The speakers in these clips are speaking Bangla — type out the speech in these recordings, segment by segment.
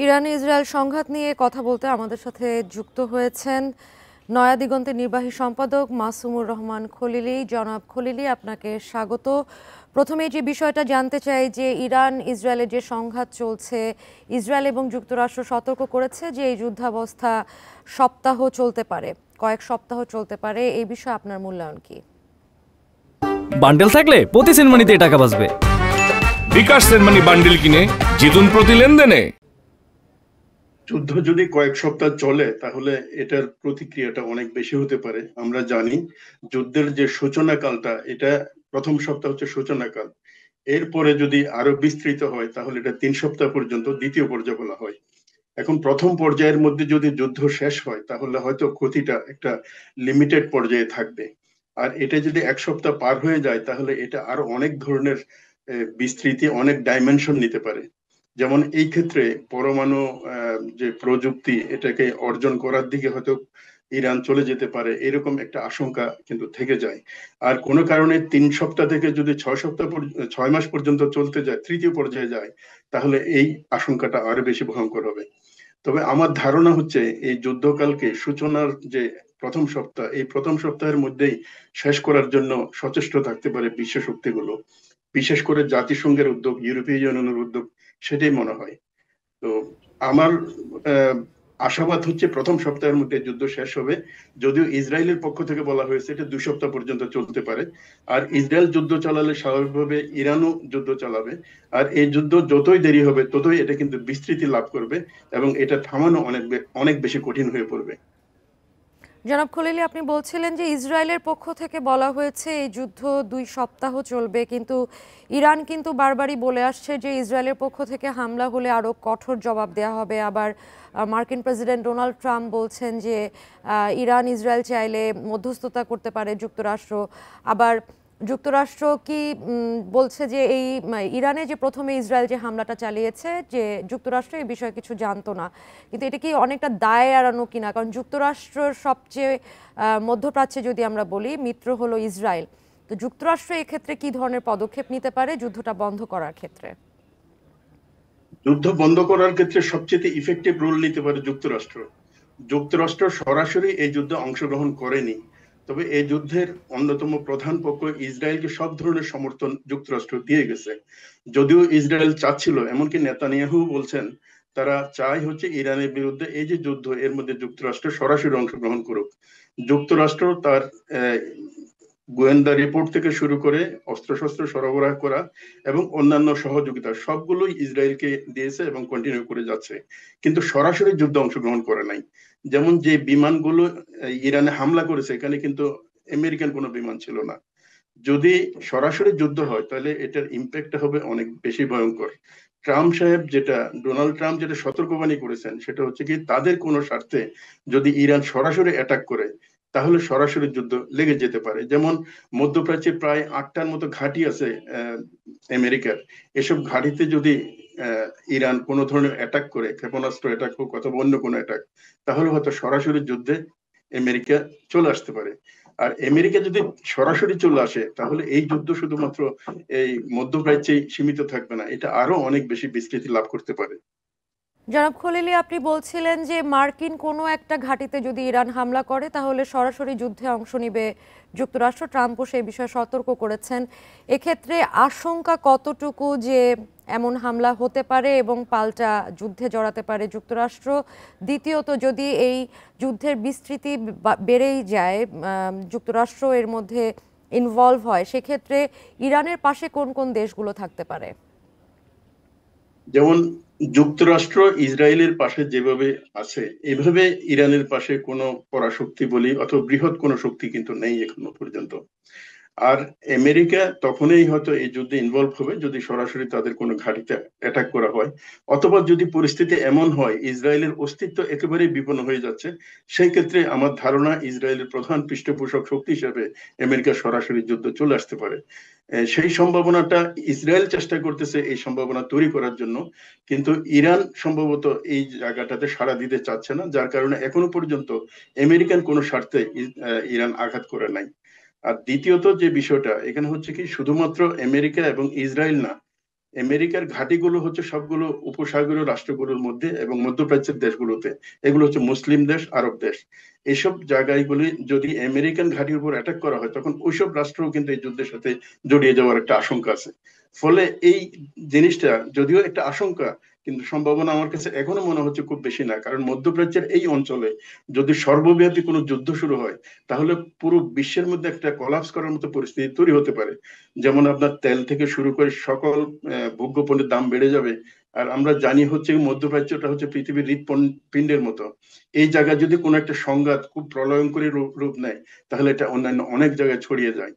ইরান ইসরায়েল সংঘাত নিয়ে কথা বলতে আমাদের সাথে যুক্ত হয়েছেন নয়া দিগন্তের নির্বাহী সম্পাদক মাসুমুর রহমান খলিলি। জনাব খলিলি, আপনাকে স্বাগত। প্রথমে যে বিষয়টা জানতে চাই যে ইরান ইসরায়েলের যে সংঘাত চলছে, ইসরায়েল এবং যুক্তরাষ্ট্র সতর্ক করেছে যে এই যুদ্ধাবস্থা সপ্তাহ চলতে পারে, কয়েক সপ্তাহ চলতে পারে। এই বিষয়ে আপনার মূল্যায়ন কি? বান্ডেল থাকলে প্রতি সেনমানিতে টাকা বাঁচবে। বিকাশ সেনমানি বান্ডেল কিনে জিতুন প্রতি লেনদেনে। যুদ্ধ যদি কয়েক সপ্তাহ চলে তাহলে এটার প্রতিক্রিয়াটা অনেক বেশি হতে পারে। আমরা জানি যুদ্ধের যে সূচনা কালটা, এটা প্রথম সপ্তাহ হচ্ছে সূচনা কাল। এরপরে যদি আরো বিস্তৃত হয় তাহলে এটা 3 সপ্তাহ পর্যন্ত দ্বিতীয় পর্যায় বলা হয়। এখন প্রথম পর্যায়ের মধ্যে যদি যুদ্ধ শেষ হয় তাহলে হয়তো ক্ষতিটা একটা লিমিটেড পর্যায়ে থাকবে। আর এটা যদি 1 সপ্তাহ পার হয়ে যায় তাহলে এটা আরো অনেক ধরনের বিস্তৃতি, অনেক ডাইমেনশন নিতে পারে। যেমন এই ক্ষেত্রে পরমাণু যে প্রযুক্তি, এটাকে অর্জন করার দিকে হয়তো ইরান চলে যেতে পারে, এরকম একটা আশঙ্কা কিন্তু থেকে যায়। আর কোনো কারণে 3 সপ্তাহ থেকে যদি 6 সপ্তাহ 6 মাস পর্যন্ত চলতে যায়, তৃতীয় পর্যায়ে যায়, তাহলে এই আশঙ্কাটা আরো বেশি ভয়ঙ্কর হবে। তবে আমার ধারণা হচ্ছে এই যুদ্ধকালকে সূচনার যে প্রথম সপ্তাহ, এই প্রথম সপ্তাহের মধ্যেই শেষ করার জন্য সচেষ্ট থাকতে পারে বিশ্ব শক্তিগুলো, বিশেষ করে জাতিসংঘের উদ্যোগ, ইউরোপীয় ইউনিয়নের উদ্যোগ, সেটাই মনে হয়। তো আমার আশাবাদ হচ্ছে প্রথম সপ্তাহের মধ্যে যুদ্ধ শেষ হবে। যদিও ইসরায়েলের পক্ষ থেকে বলা হয়েছে এটা 2 সপ্তাহ পর্যন্ত চলতে পারে। আর ইসরায়েল যুদ্ধ চালালে স্বাভাবিকভাবে ইরানও যুদ্ধ চালাবে। আর এই যুদ্ধ যতই দেরি হবে ততই এটা কিন্তু বিস্তৃতি লাভ করবে এবং এটা থামানো অনেক বেশি কঠিন হয়ে পড়বে। জনাব খলিলি, আপনি বলছিলেন যে ইসরায়েলের পক্ষ থেকে বলা হয়েছে এই যুদ্ধ 2 সপ্তাহ চলবে, কিন্তু ইরান কিন্তু বারবারই বলে আসছে যে ইসরায়েলের পক্ষ থেকে হামলা হলে আরও কঠোর জবাব দেওয়া হবে। আবার মার্কিন প্রেসিডেন্ট ডোনাল্ড ট্রাম্প বলছেন যে ইরান ইসরায়েল চাইলে মধ্যস্থতা করতে পারে যুক্তরাষ্ট্র। আবার যুক্তরাষ্ট্র কি বলছে যে এই ইরানে যে প্রথমে ইসরায়েল যে হামলাটা চালিয়েছে, যে যুক্তরাষ্ট্র এই বিষয়ে কিছু জানতো না, কিন্তু এটা কি অনেকটা দায় এড়ানো কিনা? কারণ যুক্তরাষ্ট্রের সবচেয়ে মধ্যপ্রাচ্যে যদি আমরা বলি মিত্র হলো ইসরায়েল। তো যুক্তরাষ্ট্র এক্ষেত্রে কি ধরনের পদক্ষেপ নিতে পারে যুদ্ধটা বন্ধ করার ক্ষেত্রে? যুদ্ধ বন্ধ করার ক্ষেত্রে সবচেয়ে ইফেক্টিভ রোল নিতে পারে যুক্তরাষ্ট্র। যুক্তরাষ্ট্র সরাসরি এই যুদ্ধে অংশগ্রহণ করেনি, তবে এই যুদ্ধের অন্যতম প্রধান পক্ষ ইসরায়েলকে সব ধরনের সমর্থন যুক্তরাষ্ট্র দিয়ে গেছে। যদিও ইসরায়েল চাচ্ছিল, এমনকি নেতানিয়াহু বলছেন, তারা চায় হচ্ছে ইরানের বিরুদ্ধে এই যে যুদ্ধ, এর মধ্যে যুক্তরাষ্ট্র সরাসরি অংশগ্রহণ করুক। যুক্তরাষ্ট্র তার গোয়েন্দা রিপোর্ট থেকে শুরু করে অস্ত্রশস্ত্র সরবরাহ করা এবং অন্যান্য সহযোগিতা সবগুলোই ইসরায়েলকে দিয়েছে এবং কন্টিনিউ করে যাচ্ছে, কিন্তু সরাসরি যুদ্ধে অংশগ্রহণ করে নাই। যেমন যে বিমানগুলো ইরানে হামলা করেছে, এখানে কিন্তু আমেরিকান কোনো বিমান ছিল না। যদি সরাসরি যুদ্ধ হয় তাহলে এটার ইম্প্যাক্ট হবে অনেক বেশি ভয়ঙ্কর। ডোনাল্ড ট্রাম্প যেটা সতর্কবাণী করেছেন সেটা হচ্ছে কি, তাদের কোনো স্বার্থে যদি ইরান সরাসরি অ্যাটাক করে তাহলে সরাসরি যুদ্ধ লেগে যেতে পারে। যেমন মধ্যপ্রাচ্যে প্রায় 8টার মতো ঘাঁটি আছে আমেরিকার। এসব ঘাঁটিতে যদি ইরান কোনো ধরনের অ্যাটাক করে, ক্ষেপণাস্ত্র অ্যাটাক হোক অথবা অন্য কোনো অ্যাটাক, তাহলে হয়তো সরাসরি যুদ্ধে আমেরিকা চলে আসতে পারে। আর আমেরিকা যদি সরাসরি চলে আসে তাহলে এই যুদ্ধ শুধুমাত্র এই মধ্যপ্রাচ্যেই সীমিত থাকবে না, এটা আরো অনেক বেশি বিস্তৃতি লাভ করতে পারে। জনাব খলিলি, আপনি বলছিলেন যে মার্কিন কোনো একটা ঘাঁটিতে যদি ইরান হামলা করে তাহলে সরাসরি যুদ্ধে অংশ নিবে যুক্তরাষ্ট্র। ট্রাম্পও সেই বিষয়ে সতর্ক করেছেন। এক্ষেত্রে আশঙ্কা কতটুকু যে এমন হামলা হতে পারে এবং পাল্টা যুদ্ধে জড়াতে পারে যুক্তরাষ্ট্র? দ্বিতীয়ত, যদি এই যুদ্ধের বিস্তৃতি বেড়েই যায়, যুক্তরাষ্ট্র এর মধ্যে ইনভলভ হয়, সেক্ষেত্রে ইরানের পাশে কোন কোন দেশগুলো থাকতে পারে? যেমন যুক্তরাষ্ট্র ইসরায়েলের পাশে যেভাবে আছে, এভাবে ইরানের পাশে কোনো পরাশক্তি বলি অথবা বৃহৎ কোনো শক্তি কিন্তু নেই এখনো পর্যন্ত। আর আমেরিকা তখনই হয়তো এই যুদ্ধে ইনভলভ হবে যদি সরাসরি তাদের কোনো ঘাঁটিতে অ্যাটাক করা হয়, অথবা যদি পরিস্থিতি এমন হয় ইসরায়েলের অস্তিত্ব একেবারেই বিপন্ন হয়ে যাচ্ছে, সেই ক্ষেত্রে আমার ধারণা ইসরায়েলের প্রধান পৃষ্ঠপোষক শক্তি হিসেবে আমেরিকা সরাসরি যুদ্ধ চলে আসতে পারে। সেই সম্ভাবনাটা ইসরায়েল চেষ্টা করতেছে এই সম্ভাবনা তৈরি করার জন্য, কিন্তু ইরান সম্ভবত এই জায়গাটাতে সাড়া দিতে চাচ্ছে না, যার কারণে এখনো পর্যন্ত আমেরিকান কোনো স্বার্থে ইরান আঘাত করে নাই। আর দ্বিতীয়ত যে বিষয়টা এখানে হচ্ছে কি, শুধুমাত্র আমেরিকা এবং ইসরায়েল না, আমেরিকার ঘাঁটিগুলো হচ্ছে সবগুলো উপসাগরীয় রাষ্ট্রগুলোর মধ্যে এবং মধ্যপ্রাচ্যের দেশগুলোতে। এগুলো হচ্ছে মুসলিম দেশ, আরব দেশ। এইসব জায়গাগুলি যদি আমেরিকান ঘাঁটির উপর অ্যাটাক করা হয়, তখন ওইসব রাষ্ট্রও কিন্তু এই যুদ্ধের সাথে জড়িয়ে যাওয়ার একটা আশঙ্কা আছে। ফলে এই জিনিসটা যদিও একটা আশঙ্কা, কিন্তু সম্ভাবনা আমার কাছে এখনো মনে হচ্ছে খুব বেশি না। কারণ মধ্যপ্রাচ্যের এই অঞ্চলে যদি সর্বব্যাপী কোনো যুদ্ধ শুরু হয়, তাহলে পুরো বিশ্বের মধ্যে একটা কলাপস করার মতো পরিস্থিতি তৈরি হতে পারে। যেমন আপনার তেল থেকে শুরু করে সকল ভোগ্য পণ্যের দাম বেড়ে যাবে। আর আমরা জানি হচ্ছে মধ্যপ্রাচ্যটা হচ্ছে পৃথিবীর হৃৎপিণ্ডের মতো। এই জায়গায় যদি কোনো একটা সংঘাত খুব প্রলয়ঙ্করী রূপ নেয়, তাহলে এটা অন্যান্য অনেক জায়গায় ছড়িয়ে যায়।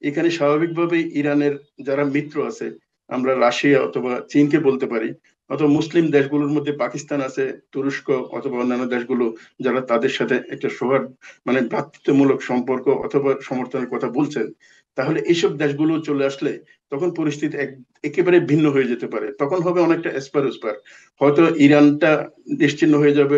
এখানে স্বাভাবিকভাবেই ইরানের যারা মিত্র আছে, আমরা রাশিয়া অথবা চীনকে বলতে পারি, অথবা মুসলিম দেশগুলোর মধ্যে পাকিস্তান আছে, তুরস্ক অথবা অন্যান্য দেশগুলো, যারা তাদের সাথে একটা মানে ভ্রাতৃত্বমূলক সম্পর্ক অথবা সমর্থনের কথা বলছেন, তাহলে এইসব দেশগুলো চলে আসলে তখন পরিস্থিতি একেবারে ভিন্ন হয়ে যেতে পারে। তখন হবে অনেকটা এসপার ওসপার। হয়তো ইরানটা নিশ্চিহ্ন হয়ে যাবে,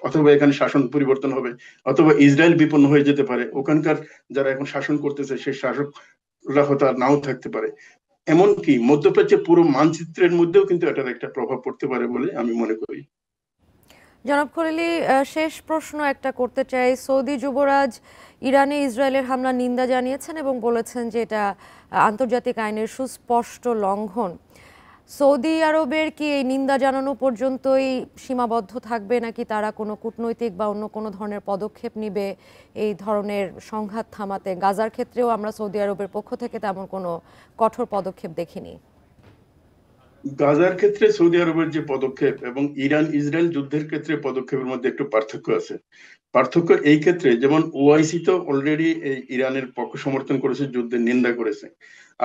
অথবা এখানে শাসন পরিবর্তন হবে, অথবা ইসরায়েল বিপন্ন হয়ে যেতে পারে। ওখানকার যারা এখন শাসন করতেছে সেই শাসকরা হয়তো আর নাও থাকতে পারে। এমনকি মধ্যপ্রাচ্যের পুরো মানচিত্রের মধ্যেও কিন্তু এটার একটা প্রভাব পড়তে পারে বলে আমি মনে করি। জনাব খলিলি, শেষ প্রশ্ন একটা করতে চাই। সৌদি যুবরাজ ইরানে ইসরায়েলের হামলা নিন্দা জানিয়েছেন এবং বলেছেন যে এটা আন্তর্জাতিক আইনের সুস্পষ্ট লঙ্ঘন। সৌদি আরবের কি এই নিন্দা জানানো পর্যন্তই সীমাবদ্ধ থাকবে, নাকি তারা কোনো কূটনৈতিক বা অন্য কোনো ধরনের পদক্ষেপ নিবে এই ধরনের সংঘাত থামাতে? গাজার ক্ষেত্রেও আমরা সৌদি আরবের পক্ষ থেকে তেমন কোনো কঠোর পদক্ষেপ দেখিনি। গাজার ক্ষেত্রে সৌদি আরবের যে পদক্ষেপ এবং ইরান ইসরায়েল যুদ্ধের ক্ষেত্রে পদক্ষেপের মধ্যে একটু পার্থক্য আছে। পার্থক্য এই ক্ষেত্রে, যেমন ওআইসি তো অলরেডি এই ইরানের পক্ষ সমর্থন করেছে, যুদ্ধের নিন্দা করেছে।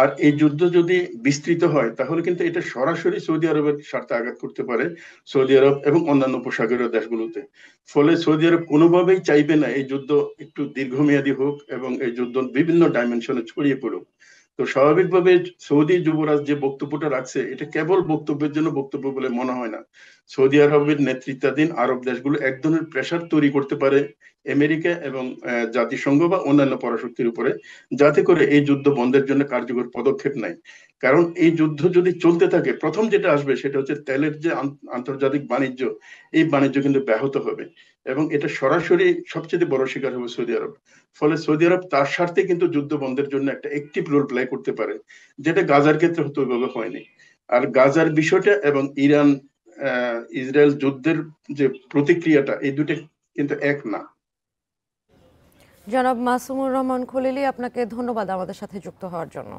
আর এই যুদ্ধ যদি বিস্তৃত হয়, তাহলে কিন্তু এটা সরাসরি সৌদি আরবের স্বার্থে আঘাত করতে পারে, সৌদি আরব এবং অন্যান্য উপসাগরীয় দেশগুলোতে। ফলে সৌদি আরব কোনোভাবেই চাইবে না এই যুদ্ধ একটু দীর্ঘমেয়াদী হোক এবং এই যুদ্ধ বিভিন্ন ডাইমেনশনে ছড়িয়ে পড়ুক। তো স্বাভাবিকভাবে সৌদি যুবরাজ যে বক্তব্যটা রাখছে, এটা কেবল বক্তব্যের জন্য বক্তব্য বলে মনে হয় না। সৌদি আরবের নেতৃত্বাধীন আরব দেশগুলো এক ধরনের প্রেসার তৈরি করতে পারে আমেরিকা এবং জাতিসংঘ বা অন্যান্য পরাশক্তির উপরে, যাতে করে এই যুদ্ধ বন্ধের জন্য কার্যকর পদক্ষেপ নেয়। কারণ এই যুদ্ধ যদি চলতে থাকে, প্রথম যেটা আসবে সেটা হচ্ছে তেলের যে আন্তর্জাতিক বাণিজ্য, এই বাণিজ্য কিন্তু ব্যাহত হবে এবং এটা সরাসরি সবচেয়ে বড় শিকার হবে সৌদি আরব। ফলে সৌদি আরব তার স্বার্থে কিন্তু যুদ্ধ বন্ধের জন্য একটা অ্যাক্টিভ রোল প্লে করতে পারে, যেটা গাজার ক্ষেত্রে হয়তো ওইভাবে হয়নি। আর গাজার বিষয়টা এবং ইরান ইসরায়েল যুদ্ধের যে প্রতিক্রিয়াটা, এই দুটো কিন্তু এক না। জনাব মাসুমুর রহমান খলিলি, আপনাকে ধন্যবাদ আমাদের সাথে যুক্ত হওয়ার জন্য।